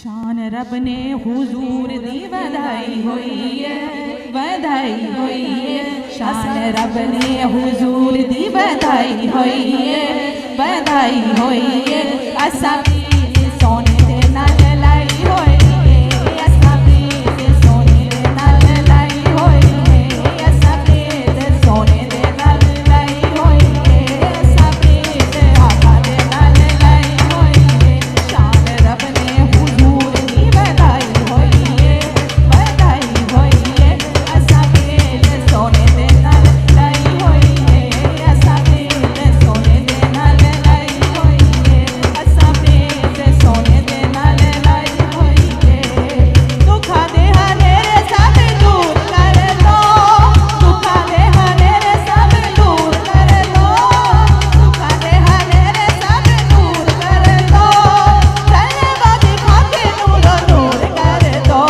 शान रब ने हुजूर दी वधाई हुई है, वधाई हुई है। शान रब ने हुजूर दी वधाई हुई है, वधाई हुई है। असा भी सोने दे नाल लाई हुई है, असा भी सोने दे नाल लाई हुई है, असा भी सोने दे नाल लाई हुई है, असा भी आका दे नाल लाई हुई है। शान रब ने हुजूर दी वधाई हुई है, वधाई हुई है। असा भी सोने दे नाल लाई हुई है, असा भी सोने दे नाल लाई हुई है, असा भी सोने दे नाल लाई हुई है। दुखा दे हनेरे सब दूर कर लो, दुखा दे हनेरे सब दूर कर लो, दुखा दे हनेरे सब दूर कर लो। जलवा दिखा के नूर नूर कर दो,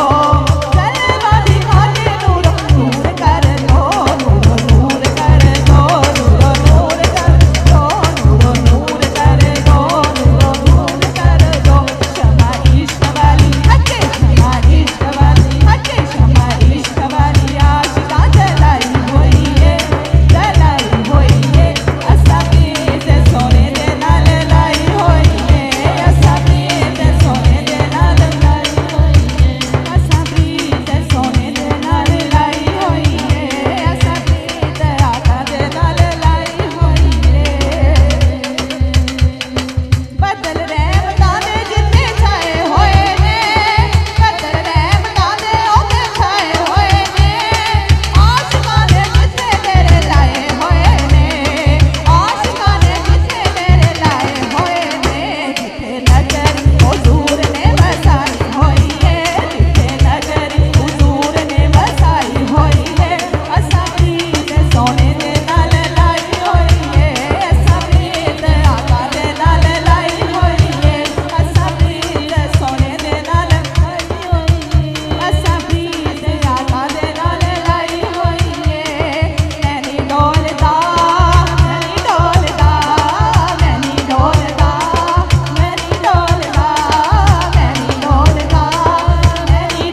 जलवा दिखा के नूर नूर कर दो, नूर नूर कर दो, नूर नूर कर दो, नूर नूर कर दो, नूर नूर कर दो। शमा इश्क वाली हके, शमा इश्क वाली हके, शमा इश्क वाली आशिका जलाई हुई है, जलाई हुई है। असा भी सोने दे नाल लाई हुई है, असा भी सोने दे नाल लाई हुई है, असा भी सोने दे नाल लाई हुई है, असा भी आका दे नाल लाई हुई है। बदल रहमतां दे जिथे छाए होए ने, बदल रहमतां दे ओते छाए होए ने, आशिकां दे जिथे तेरे लाए होए ने, आशिकां दे जिथे तेरे लाए होए ने। जिथे नजर हुजूर ने बसाई होई है, जिथे नजर हुजूर ने बसाई होई है, असा भी सोने दे नाल लाई होई है, असा भी आका दे नाल लाई होई है, असा भी सोने दे नाल लाई होई है, असा भी आका दे नाल लाई होई है। मैनी डोलदा, मैनी डोलदा, मैनी डोलदा, मैनी डोलदा, मैनी डोलदा, मैनी डोलदा, मैनी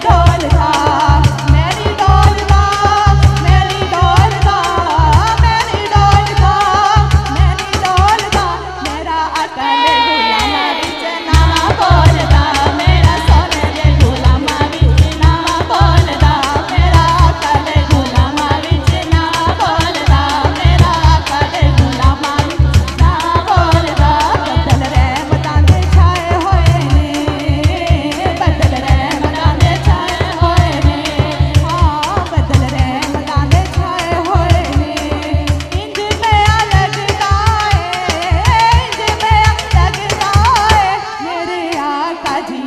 डोलदा, मैनी डोलदा, मैनी डोलदा, मैनी डोलदा। मेरा अकल गुलामा विच नावा बोलदा, मेरा सोने दे गुलामा विच नावा बोलदा, मेरा अकल गुलामा विच नावा बोलदा, मेरा अकल गुलामा विच नावा बोलदा। बदल रहमतां दे छाए होए ने, बदल रहमतां दे छाए होए ने, हाँ बदल रहमतां दे छाए होए ने। इंज मेरा लगदा है, इंज मेरा लगदा है, मेरे आका जी